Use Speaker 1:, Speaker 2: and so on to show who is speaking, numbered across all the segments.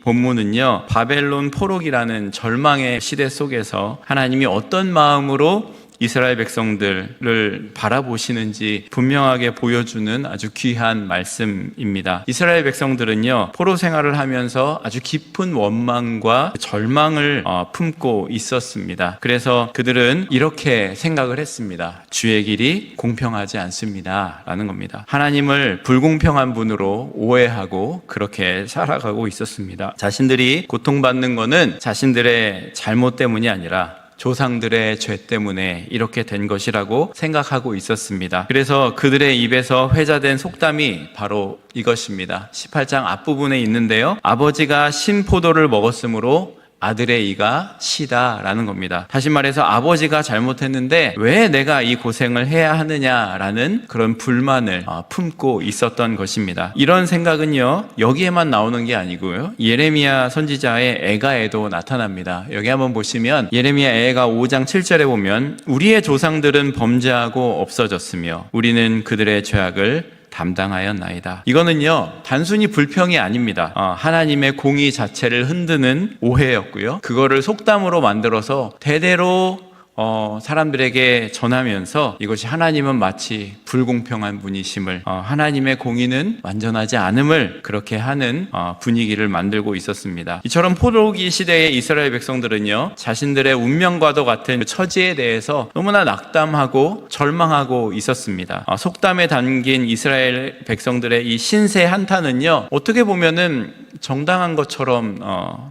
Speaker 1: 본문은요, 바벨론 포로기라는 절망의 시대 속에서 하나님이 어떤 마음으로 이스라엘 백성들을 바라보시는지 분명하게 보여주는 아주 귀한 말씀입니다. 이스라엘 백성들은요, 포로 생활을 하면서 아주 깊은 원망과 절망을 품고 있었습니다. 그래서 그들은 이렇게 생각을 했습니다. 주의 길이 공평하지 않습니다 라는 겁니다. 하나님을 불공평한 분으로 오해하고 그렇게 살아가고 있었습니다. 자신들이 고통받는 것은 자신들의 잘못 때문이 아니라 조상들의 죄 때문에 이렇게 된 것이라고 생각하고 있었습니다. 그래서 그들의 입에서 회자된 속담이 바로 이것입니다. 18장 앞부분에 있는데요, 아버지가 신포도를 먹었으므로 아들의 이가 시다라는 겁니다. 다시 말해서 아버지가 잘못했는데 왜 내가 이 고생을 해야 하느냐라는 그런 불만을 품고 있었던 것입니다. 이런 생각은요, 여기에만 나오는 게 아니고요, 예레미야 선지자의 애가에도 나타납니다. 여기 한번 보시면 예레미야 애가 5장 7절에 보면 우리의 조상들은 범죄하고 없어졌으며 우리는 그들의 죄악을 담당하였나이다. 이거는요, 단순히 불평이 아닙니다. 하나님의 공의 자체를 흔드는 오해였고요, 그거를 속담으로 만들어서 대대로 사람들에게 전하면서 이것이 하나님은 마치 불공평한 분이심을, 하나님의 공의는 완전하지 않음을 그렇게 하는 분위기를 만들고 있었습니다. 이처럼 포로기 시대의 이스라엘 백성들은요, 자신들의 운명과도 같은 그 처지에 대해서 너무나 낙담하고 절망하고 있었습니다. 속담에 담긴 이스라엘 백성들의 이 신세 한탄은요, 어떻게 보면은 정당한 것처럼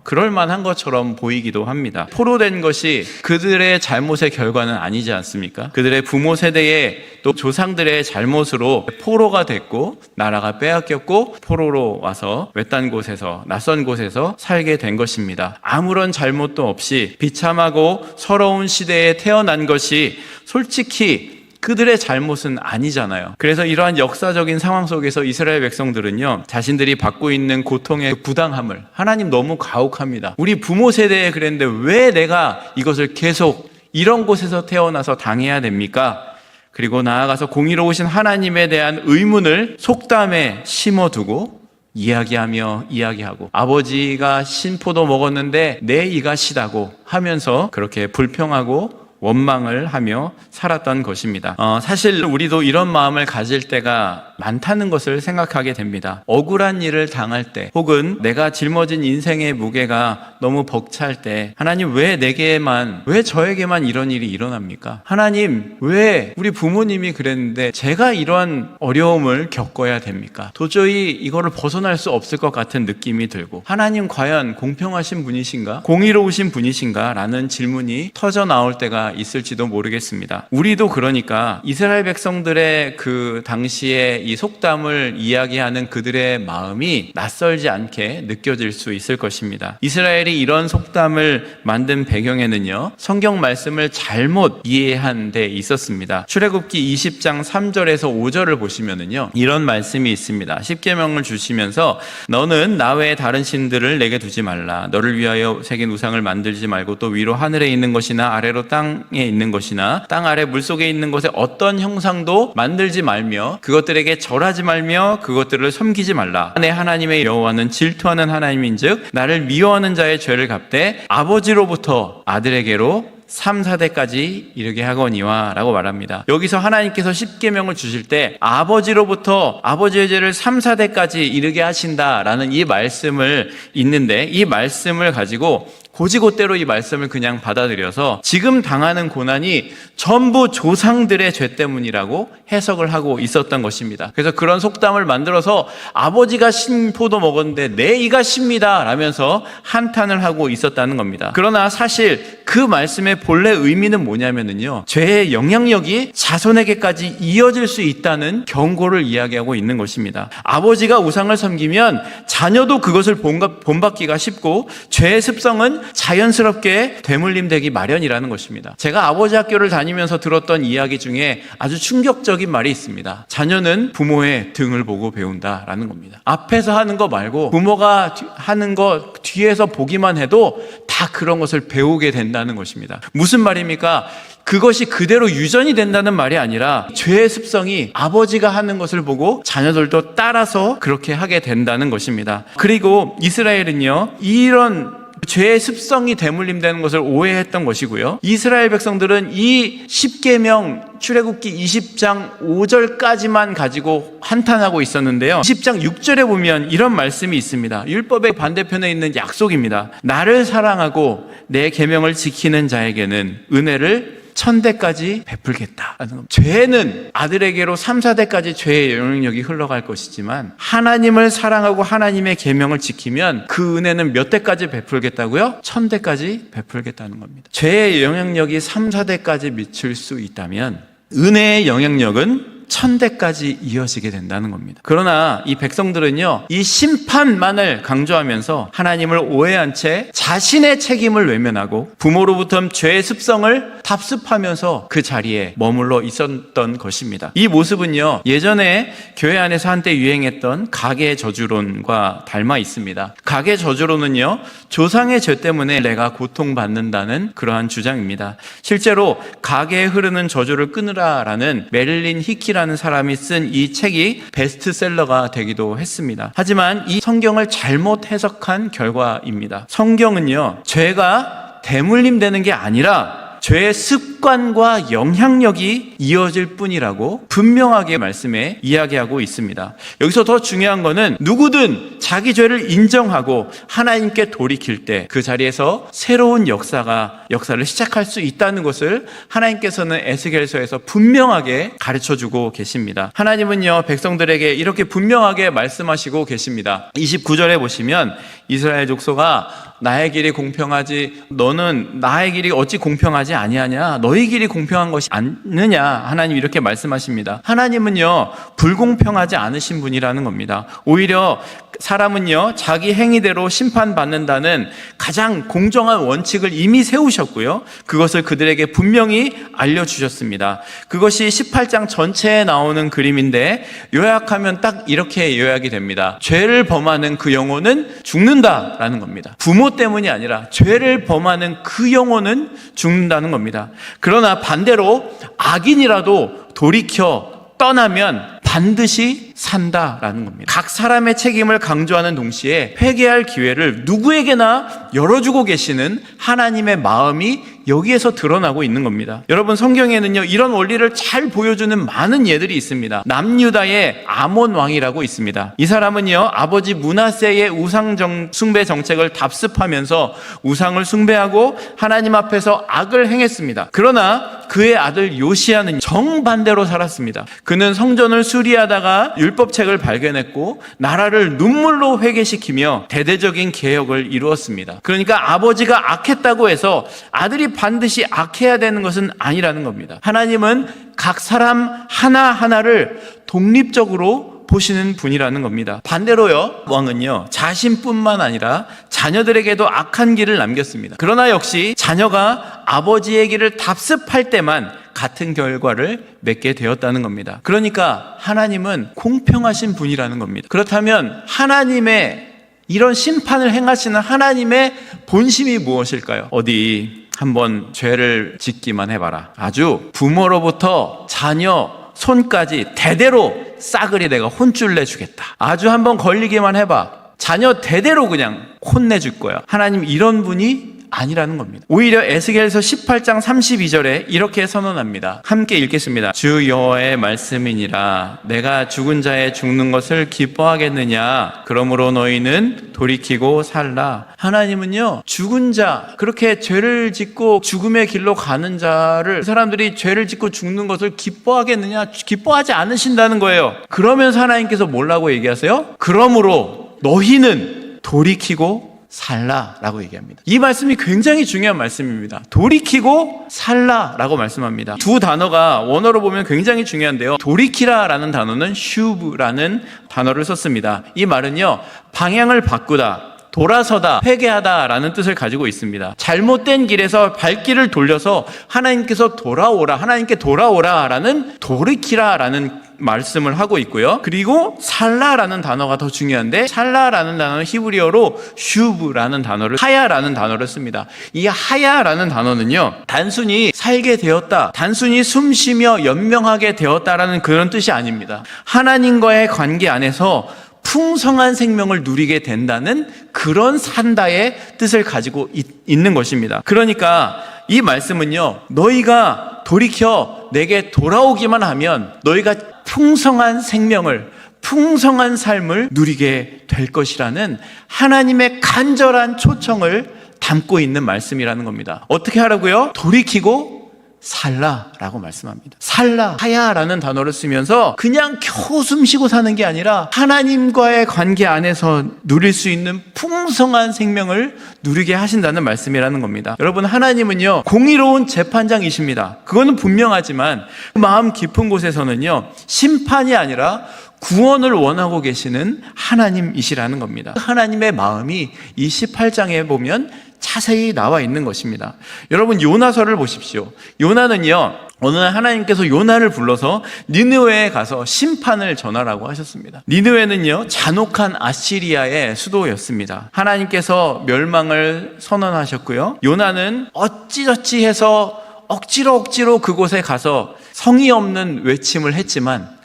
Speaker 1: 그럴만한 것처럼 보이기도 합니다. 포로된 것이 그들의 잘못의 결과는 아니지 않습니까? 그들의 부모 세대의 또 조상들의 잘못으로 포로가 됐고 나라가 빼앗겼고 포로로 와서 외딴 곳에서, 낯선 곳에서 살게 된 것입니다. 아무런 잘못도 없이 비참하고 서러운 시대에 태어난 것이 솔직히 그들의 잘못은 아니잖아요. 그래서 이러한 역사적인 상황 속에서 이스라엘 백성들은요, 자신들이 받고 있는 고통의 부당함을, 하나님 너무 가혹합니다, 우리 부모 세대에 그랬는데 왜 내가 이것을 계속 이런 곳에서 태어나서 당해야 됩니까? 그리고 나아가서 공의로우신 하나님에 대한 의문을 속담에 심어두고 이야기하고 아버지가 신포도 먹었는데 내 이가 시다고 하면서 그렇게 불평하고 원망을 하며 살았던 것입니다. 사실 우리도 이런 마음을 가질 때가 많다는 것을 생각하게 됩니다. 억울한 일을 당할 때, 혹은 내가 짊어진 인생의 무게가 너무 벅찰 때, 하나님 왜 내게만, 왜 저에게만 이런 일이 일어납니까? 하나님 왜 우리 부모님이 그랬는데 제가 이러한 어려움을 겪어야 됩니까? 도저히 이거를 벗어날 수 없을 것 같은 느낌이 들고, 하나님 과연 공평하신 분이신가? 공의로우신 분이신가? 라는 질문이 터져 나올 때가 있을지도 모르겠습니다. 우리도 그러니까 이스라엘 백성들의 그 당시에 이 속담을 이야기하는 그들의 마음이 낯설지 않게 느껴질 수 있을 것입니다. 이스라엘이 이런 속담을 만든 배경에는요, 성경 말씀을 잘못 이해한 데 있었습니다. 출애굽기 20장 3절에서 5절을 보시면은요, 이런 말씀이 있습니다. 십계명을 주시면서 너는 나 외에 다른 신들을 내게 두지 말라. 너를 위하여 새긴 우상을 만들지 말고 또 위로 하늘에 있는 것이나 아래로 땅에 있는 것이나 땅 아래 물속에 있는 것에 어떤 형상도 만들지 말며 그것들에게 절하지 말며 그것들을 섬기지 말라. 내 하나님의 여호와는 질투하는 하나님인즉 나를 미워하는 자의 죄를 갚되 아버지로부터 아들에게로 3, 4대까지 이르게 하거니와 라고 말합니다. 여기서 하나님께서 십계명을 주실 때 아버지로부터 아버지의 죄를 3, 4대까지 이르게 하신다라는 이 말씀을 있는데, 이 말씀을 가지고 고지고대로 이 말씀을 그냥 받아들여서 지금 당하는 고난이 전부 조상들의 죄 때문이라고 해석을 하고 있었던 것입니다. 그래서 그런 속담을 만들어서 아버지가 신포도 먹었는데 내 이가 십니다 라면서 한탄을 하고 있었다는 겁니다. 그러나 사실 그 말씀의 본래 의미는 뭐냐면요, 죄의 영향력이 자손에게까지 이어질 수 있다는 경고를 이야기하고 있는 것입니다. 아버지가 우상을 섬기면 자녀도 그것을 본받기가 쉽고 죄의 습성은 자연스럽게 되물림되기 마련이라는 것입니다. 제가 아버지 학교를 다니면서 들었던 이야기 중에 아주 충격적인 말이 있습니다. 자녀는 부모의 등을 보고 배운다라는 겁니다. 앞에서 하는 거 말고 부모가 하는 거 뒤에서 보기만 해도 다 다 그런 것을 배우게 된다는 것입니다. 무슨 말입니까? 그것이 그대로 유전이 된다는 말이 아니라 죄의 습성이 아버지가 하는 것을 보고 자녀들도 따라서 그렇게 하게 된다는 것입니다. 그리고 이스라엘은요, 이런 죄의 습성이 대물림되는 것을 오해했던 것이고요, 이스라엘 백성들은 이 10계명 출애굽기 20장 5절까지만 가지고 한탄하고 있었는데요, 20장 6절에 보면 이런 말씀이 있습니다. 율법의 반대편에 있는 약속입니다. 나를 사랑하고 내 계명을 지키는 자에게는 은혜를 1000대까지 베풀겠다. 죄는 아들에게로 3, 4대까지 죄의 영향력이 흘러갈 것이지만 하나님을 사랑하고 하나님의 계명을 지키면 그 은혜는 몇 대까지 베풀겠다고요? 1000대까지 베풀겠다는 겁니다. 죄의 영향력이 3, 4대까지 미칠 수 있다면 은혜의 영향력은 1000대까지 이어지게 된다는 겁니다. 그러나 이 백성들은요, 이 심판만을 강조하면서 하나님을 오해한 채 자신의 책임을 외면하고 부모로부터 죄의 습성을 답습하면서 그 자리에 머물러 있었던 것입니다. 이 모습은요, 예전에 교회 안에서 한때 유행했던 가계 저주론과 닮아 있습니다. 가계 저주론은요, 조상의 죄 때문에 내가 고통받는다는 그러한 주장입니다. 실제로 가계에 흐르는 저주를 끊으라라는 메릴린 히키라는 사람이 쓴 이 책이 베스트셀러가 되기도 했습니다. 하지만 이 성경을 잘못 해석한 결과입니다. 성경은요, 죄가 대물림되는 게 아니라 죄의 습관과 영향력이 이어질 뿐이라고 분명하게 말씀에 이야기하고 있습니다. 여기서 더 중요한 거는 누구든 자기 죄를 인정하고 하나님께 돌이킬 때 그 자리에서 새로운 역사를 시작할 수 있다는 것을 하나님께서는 에스겔서에서 분명하게 가르쳐주고 계십니다. 하나님은요, 백성들에게 이렇게 분명하게 말씀하시고 계십니다. 29절에 보시면 이스라엘 족속아, 나의 길이 공평하지, 너는 나의 길이 어찌 공평하지 아니하냐, 너희 길이 공평한 것이 아니느냐, 하나님 이렇게 말씀하십니다. 하나님은요, 불공평하지 않으신 분이라는 겁니다. 오히려 사람은요, 자기 행위대로 심판받는다는 가장 공정한 원칙을 이미 세우셨고요, 그것을 그들에게 분명히 알려주셨습니다. 그것이 18장 전체에 나오는 그림인데 요약하면 딱 이렇게 요약이 됩니다. 죄를 범하는 그 영혼은 죽는다라는 겁니다. 부모 때문이 아니라 죄를 범하는 그 영혼은 죽는다는 겁니다. 그러나 반대로 악인이라도 돌이켜 떠나면 반드시 산다라는 겁니다. 각 사람의 책임을 강조하는 동시에 회개할 기회를 누구에게나 열어주고 계시는 하나님의 마음이 여기에서 드러나고 있는 겁니다. 여러분, 성경에는요, 이런 원리를 잘 보여주는 많은 예들이 있습니다. 남유다의 아몬 왕이라고 있습니다. 이 사람은요, 아버지 므낫세의 우상 숭배 정책을 답습하면서 우상을 숭배하고 하나님 앞에서 악을 행했습니다. 그러나 그의 아들 요시야는 정반대로 살았습니다. 그는 성전을 수리하다가 율법책을 발견했고 나라를 눈물로 회개시키며 대대적인 개혁을 이루었습니다. 그러니까 아버지가 악했다고 해서 아들이 반드시 악해야 되는 것은 아니라는 겁니다. 하나님은 각 사람 하나하나를 독립적으로 보시는 분이라는 겁니다. 반대로요, 왕은요, 자신뿐만 아니라 자녀들에게도 악한 길을 남겼습니다. 그러나 역시 자녀가 아버지의 길을 답습할 때만 같은 결과를 맺게 되었다는 겁니다. 그러니까 하나님은 공평하신 분이라는 겁니다. 그렇다면 하나님의 이런 심판을 행하시는 하나님의 본심이 무엇일까요? 어디 한번 죄를 짓기만 해봐라. 아주 부모로부터 자녀 손까지 대대로 싸그리 내가 혼쭐 내주겠다. 아주 한번 걸리기만 해봐. 자녀 대대로 그냥 혼내줄 거야. 하나님 이런 분이 아니라는 겁니다. 오히려 에스겔서 18장 32절에 이렇게 선언합니다. 함께 읽겠습니다. 주 여호와의 말씀이니라. 내가 죽은 자의 죽는 것을 기뻐하겠느냐. 그러므로 너희는 돌이키고 살라. 하나님은요, 죽은 자, 그렇게 죄를 짓고 죽음의 길로 가는 자를, 사람들이 죄를 짓고 죽는 것을 기뻐하겠느냐? 기뻐하지 않으신다는 거예요. 그러면서 하나님께서 뭐라고 얘기하세요? 그러므로 너희는 돌이키고 살라라고 얘기합니다. 이 말씀이 굉장히 중요한 말씀입니다. 돌이키고 살라라고 말씀합니다. 두 단어가 원어로 보면 굉장히 중요한데요, 돌이키라라는 단어는 슈브라는 단어를 썼습니다. 이 말은요, 방향을 바꾸다, 돌아서다, 회개하다라는 뜻을 가지고 있습니다. 잘못된 길에서 발길을 돌려서 하나님께서 돌아오라, 하나님께 돌아오라라는 돌이키라라는 말씀을 하고 있고요. 그리고 살라라는 단어가 더 중요한데, 살라라는 단어는 히브리어로 슈브라는 단어를, 하야라는 단어를 씁니다. 이 하야라는 단어는요, 단순히 살게 되었다, 단순히 숨쉬며 연명하게 되었다라는 그런 뜻이 아닙니다. 하나님과의 관계 안에서 풍성한 생명을 누리게 된다는 그런 산다의 뜻을 가지고 있는 것입니다. 그러니까 이 말씀은요, 너희가 돌이켜 내게 돌아오기만 하면 너희가 풍성한 생명을, 풍성한 삶을 누리게 될 것이라는 하나님의 간절한 초청을 담고 있는 말씀이라는 겁니다. 어떻게 하라고요? 돌이키고 살라라고 말씀합니다. 살라, 하야라는 단어를 쓰면서 그냥 겨우 숨쉬고 사는 게 아니라 하나님과의 관계 안에서 누릴 수 있는 풍성한 생명을 누리게 하신다는 말씀이라는 겁니다. 여러분, 하나님은요, 공의로운 재판장이십니다. 그거는 분명하지만 그 마음 깊은 곳에서는요, 심판이 아니라 구원을 원하고 계시는 하나님이시라는 겁니다. 하나님의 마음이 이 18장에 보면 자세히 나와 있는 것입니다. 여러분, 요나서를 보십시오. 요나는요, 어느 날 하나님께서 요나를 불러서 니느웨에 가서 심판을 전하라고 하셨습니다. 니느웨는요, 잔혹한 아시리아의 수도였습니다. 하나님께서 멸망을 선언하셨고요, 요나는 어찌저찌 해서 억지로 그곳에 가서 성의 없는 외침을 했지만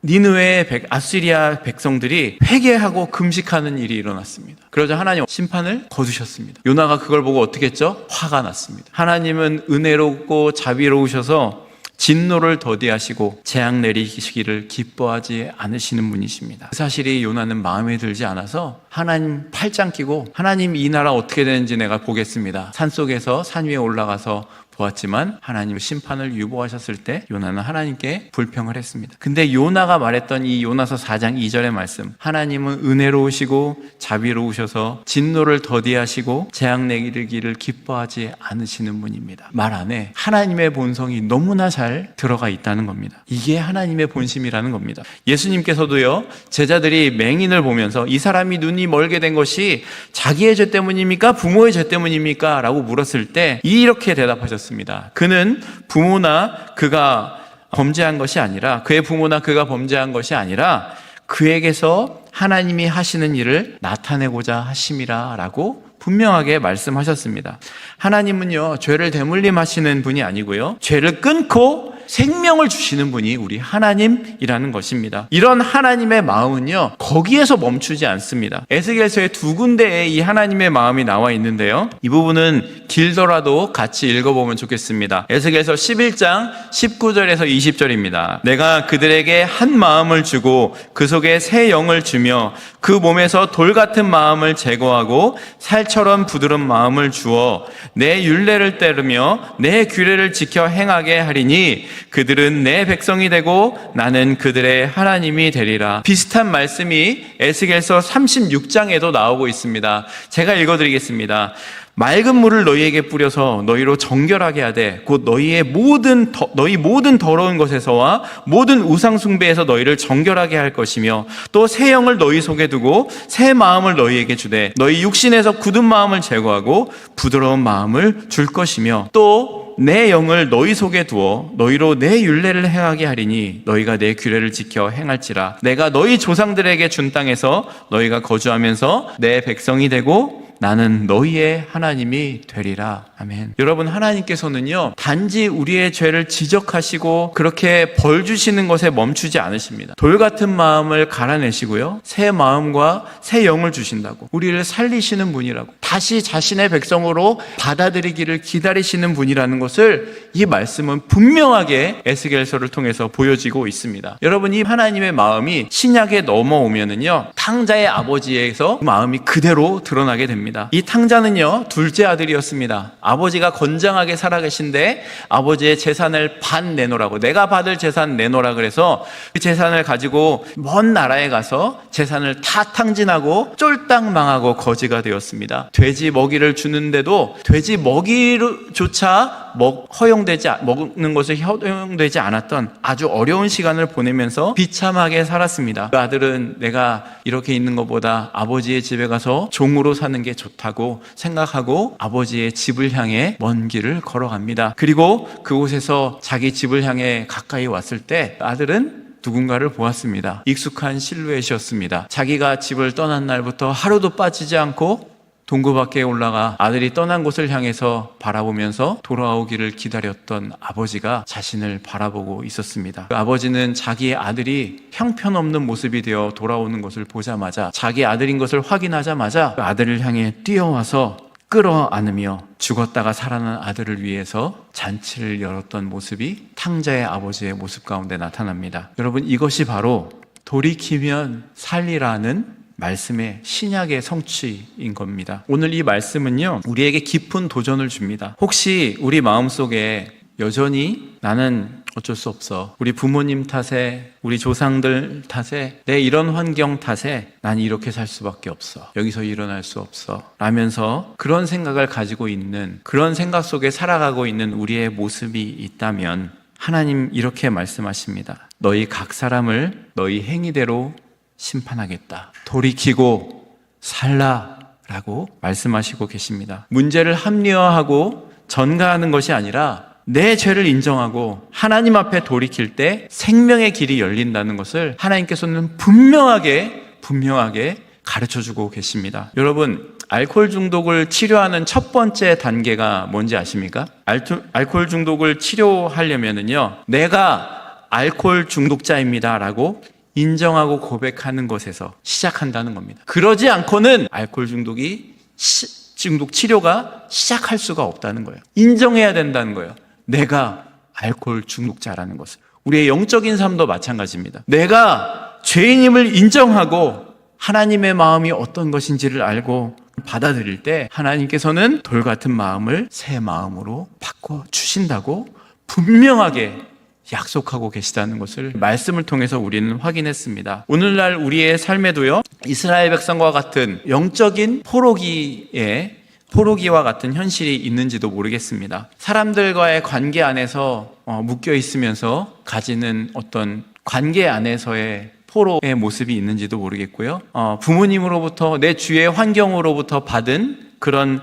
Speaker 1: 니느웨의 아시리아 백성들이 회개하고 금식하는 일이 일어났습니다. 그러자 하나님 심판을 거두셨습니다. 요나가 그걸 보고 어떻게 했죠? 화가 났습니다. 하나님은 은혜롭고 자비로우셔서 진노를 더디하시고 재앙 내리시기를 기뻐하지 않으시는 분이십니다. 그 사실이 요나는 마음에 들지 않아서 하나님 팔짱 끼고, 하나님 이 나라 어떻게 되는지 내가 보겠습니다. 산속에서 산 위에 올라가서 보았지만 하나님 심판을 유보하셨을 때 요나는 하나님께 불평을 했습니다. 근데 요나가 말했던 이 요나서 4장 2절의 말씀, 하나님은 은혜로우시고 자비로우셔서 진노를 더디하시고 재앙 내리기를 기뻐하지 않으시는 분입니다. 말 안에 하나님의 본성이 너무나 잘 들어가 있다는 겁니다. 이게 하나님의 본심이라는 겁니다. 예수님께서도요, 제자들이 맹인을 보면서 이 사람이 눈이 멀게 된 것이 자기의 죄 때문입니까? 부모의 죄 때문입니까? 라고 물었을 때 이렇게 대답하셨습니다. 그는 부모나 그가 범죄한 것이 아니라, 그의 부모나 그가 범죄한 것이 아니라 그에게서 하나님이 하시는 일을 나타내고자 하심이라 라고 분명하게 말씀하셨습니다. 하나님은요, 죄를 대물림하시는 분이 아니고요, 죄를 끊고 생명을 주시는 분이 우리 하나님이라는 것입니다. 이런 하나님의 마음은요, 거기에서 멈추지 않습니다. 에스겔서에 두 군데에 이 하나님의 마음이 나와 있는데요, 이 부분은 길더라도 같이 읽어보면 좋겠습니다. 에스겔서 11장 19절에서 20절입니다. 내가 그들에게 한 마음을 주고 그 속에 새 영을 주며 그 몸에서 돌 같은 마음을 제거하고 살처럼 부드러운 마음을 주어 내 율례를 따르며 내 규례를 지켜 행하게 하리니 그들은 내 백성이 되고 나는 그들의 하나님이 되리라. 비슷한 말씀이 에스겔서 36장에도 나오고 있습니다. 제가 읽어드리겠습니다. 맑은 물을 너희에게 뿌려서 너희로 정결하게 하되 곧 너희 모든 더러운 것에서와 모든 우상 숭배에서 너희를 정결하게 할 것이며 또 새 영을 너희 속에 두고 새 마음을 너희에게 주되 너희 육신에서 굳은 마음을 제거하고 부드러운 마음을 줄 것이며 또 내 영을 너희 속에 두어 너희로 내 율례를 행하게 하리니 너희가 내 규례를 지켜 행할지라. 내가 너희 조상들에게 준 땅에서 너희가 거주하면서 내 백성이 되고 나는 너희의 하나님이 되리라. 아멘. 여러분, 하나님께서는요, 단지 우리의 죄를 지적하시고 그렇게 벌 주시는 것에 멈추지 않으십니다. 돌 같은 마음을 갈아내시고요, 새 마음과 새 영을 주신다고, 우리를 살리시는 분이라고, 다시 자신의 백성으로 받아들이기를 기다리시는 분이라는 것을 이 말씀은 분명하게 에스겔서를 통해서 보여지고 있습니다. 여러분, 이 하나님의 마음이 신약에 넘어오면은요, 탕자의 아버지에서 그 마음이 그대로 드러나게 됩니다. 이 탕자는요, 둘째 아들이었습니다. 아버지가 건장하게 살아계신데 아버지의 재산을 반 내놓으라고, 내가 받을 재산 내놓으라 그래서 그 재산을 가지고 먼 나라에 가서 재산을 다 탕진하고 쫄딱 망하고 거지가 되었습니다. 돼지 먹이를 주는데도 돼지 먹이조차 먹는 것을 허용되지 않았던 아주 어려운 시간을 보내면서 비참하게 살았습니다. 그 아들은 내가 이렇게 있는 것보다 아버지의 집에 가서 종으로 사는 게 좋다고 생각하고 아버지의 집을 향해 먼 길을 걸어갑니다. 그리고 그곳에서 자기 집을 향해 가까이 왔을 때 아들은 누군가를 보았습니다. 익숙한 실루엣이었습니다. 자기가 집을 떠난 날부터 하루도 빠지지 않고 동굴 밖에 올라가 아들이 떠난 곳을 향해서 바라보면서 돌아오기를 기다렸던 아버지가 자신을 바라보고 있었습니다. 그 아버지는 자기의 아들이 형편없는 모습이 되어 돌아오는 것을 보자마자, 자기 아들인 것을 확인하자마자 그 아들을 향해 뛰어와서 끌어안으며 죽었다가 살아난 아들을 위해서 잔치를 열었던 모습이 탕자의 아버지의 모습 가운데 나타납니다. 여러분, 이것이 바로 돌이키면 살리라는 말씀의 신약의 성취인 겁니다. 오늘 이 말씀은요, 우리에게 깊은 도전을 줍니다. 혹시 우리 마음속에 여전히 나는 어쩔 수 없어, 우리 부모님 탓에, 우리 조상들 탓에, 내 이런 환경 탓에 난 이렇게 살 수밖에 없어, 여기서 일어날 수 없어 라면서 그런 생각을 가지고 있는, 그런 생각 속에 살아가고 있는 우리의 모습이 있다면 하나님 이렇게 말씀하십니다. 너희 각 사람을 너희 행위대로 심판하겠다. 돌이키고 살라 라고 말씀하시고 계십니다. 문제를 합리화하고 전가하는 것이 아니라 내 죄를 인정하고 하나님 앞에 돌이킬 때 생명의 길이 열린다는 것을 하나님께서는 분명하게 가르쳐주고 계십니다. 여러분, 알코올 중독을 치료하는 첫 번째 단계가 뭔지 아십니까? 알코올 중독을 치료하려면요, 내가 알코올 중독자입니다 라고 인정하고 고백하는 것에서 시작한다는 겁니다. 그러지 않고는 알코올 중독 치료가 시작할 수가 없다는 거예요. 인정해야 된다는 거예요. 내가 알코올 중독자라는 것을. 우리의 영적인 삶도 마찬가지입니다. 내가 죄인임을 인정하고 하나님의 마음이 어떤 것인지를 알고 받아들일 때 하나님께서는 돌 같은 마음을 새 마음으로 바꿔주신다고 분명하게 약속하고 계시다는 것을 말씀을 통해서 우리는 확인했습니다. 오늘날 우리의 삶에도요, 이스라엘 백성과 같은 영적인 포로기와 같은 현실이 있는지도 모르겠습니다. 사람들과의 관계 안에서 묶여 있으면서 가지는 어떤 관계 안에서의 포로의 모습이 있는지도 모르겠고요. 부모님으로부터, 내 주위의 환경으로부터 받은 그런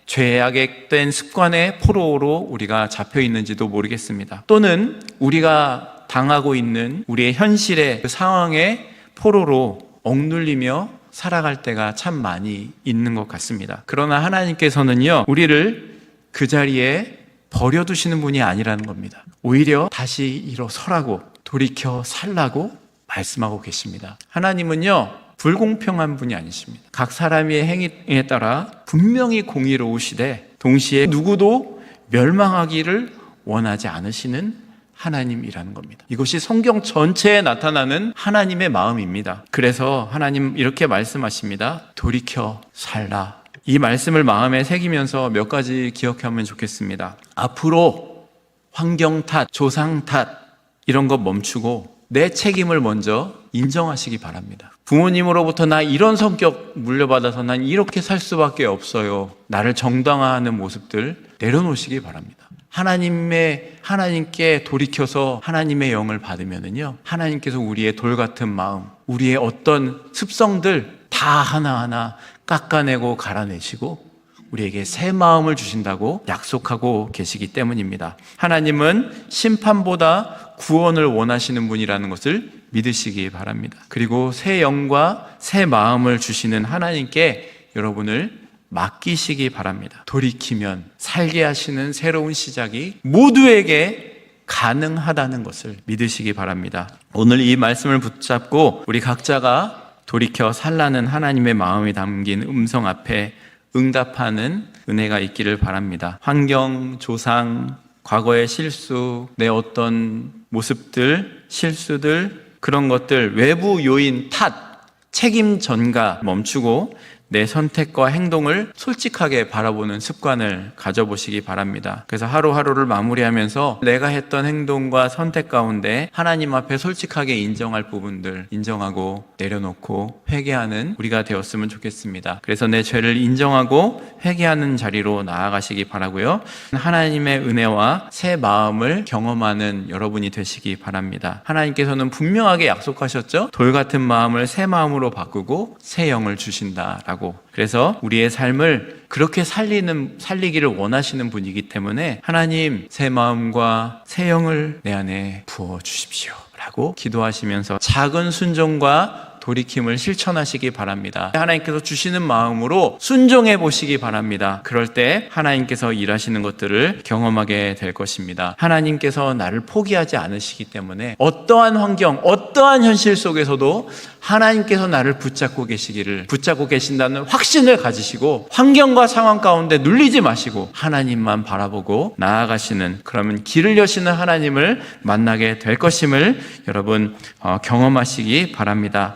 Speaker 1: 죄악된 습관의 포로로 우리가 잡혀 있는지도 모르겠습니다. 또는 우리가 당하고 있는 우리의 현실의 그 상황의 포로로 억눌리며 살아갈 때가 참 많이 있는 것 같습니다. 그러나 하나님께서는요, 우리를 그 자리에 버려두시는 분이 아니라는 겁니다. 오히려 다시 일어서라고, 돌이켜 살라고 말씀하고 계십니다. 하나님은요, 불공평한 분이 아니십니다. 각 사람의 행위에 따라 분명히 공의로우시되 동시에 누구도 멸망하기를 원하지 않으시는 하나님이라는 겁니다. 이것이 성경 전체에 나타나는 하나님의 마음입니다. 그래서 하나님 이렇게 말씀하십니다. 돌이켜 살라. 이 말씀을 마음에 새기면서 몇 가지 기억하면 좋겠습니다. 앞으로 환경 탓, 조상 탓 이런 거 멈추고 내 책임을 먼저 인정하시기 바랍니다. 부모님으로부터 나 이런 성격 물려받아서 난 이렇게 살 수밖에 없어요, 나를 정당화하는 모습들 내려놓으시기 바랍니다. 하나님께 돌이켜서 하나님의 영을 받으면은요, 하나님께서 우리의 돌 같은 마음, 우리의 어떤 습성들 다 하나하나 깎아내고 갈아내시고 우리에게 새 마음을 주신다고 약속하고 계시기 때문입니다. 하나님은 심판보다 구원을 원하시는 분이라는 것을 믿으시기 바랍니다. 그리고 새 영과 새 마음을 주시는 하나님께 여러분을 맡기시기 바랍니다. 돌이키면 살게 하시는 새로운 시작이 모두에게 가능하다는 것을 믿으시기 바랍니다. 오늘 이 말씀을 붙잡고 우리 각자가 돌이켜 살라는 하나님의 마음이 담긴 음성 앞에 응답하는 은혜가 있기를 바랍니다. 환경, 조상, 과거의 실수, 내 어떤 모습들, 실수들, 그런 것들, 외부 요인 탓, 책임 전가 멈추고 내 선택과 행동을 솔직하게 바라보는 습관을 가져보시기 바랍니다. 그래서 하루하루를 마무리하면서 내가 했던 행동과 선택 가운데 하나님 앞에 솔직하게 인정할 부분들 인정하고 내려놓고 회개하는 우리가 되었으면 좋겠습니다. 그래서 내 죄를 인정하고 회개하는 자리로 나아가시기 바라고요. 하나님의 은혜와 새 마음을 경험하는 여러분이 되시기 바랍니다. 하나님께서는 분명하게 약속하셨죠. 돌 같은 마음을 새 마음으로 바꾸고 새 영을 주신다라고. 그래서 우리의 삶을 그렇게 살리기를 원하시는 분이기 때문에 하나님 새 마음과 새 영을 내 안에 부어 주십시오 라고 기도하시면서 작은 순종과 돌이킴을 실천하시기 바랍니다. 하나님께서 주시는 마음으로 순종해 보시기 바랍니다. 그럴 때 하나님께서 일하시는 것들을 경험하게 될 것입니다. 하나님께서 나를 포기하지 않으시기 때문에 어떠한 환경, 어떠한 현실 속에서도 하나님께서 나를 붙잡고 계신다는 확신을 가지시고 환경과 상황 가운데 눌리지 마시고 하나님만 바라보고 나아가시는, 그러면 길을 여시는 하나님을 만나게 될 것임을 여러분 경험하시기 바랍니다.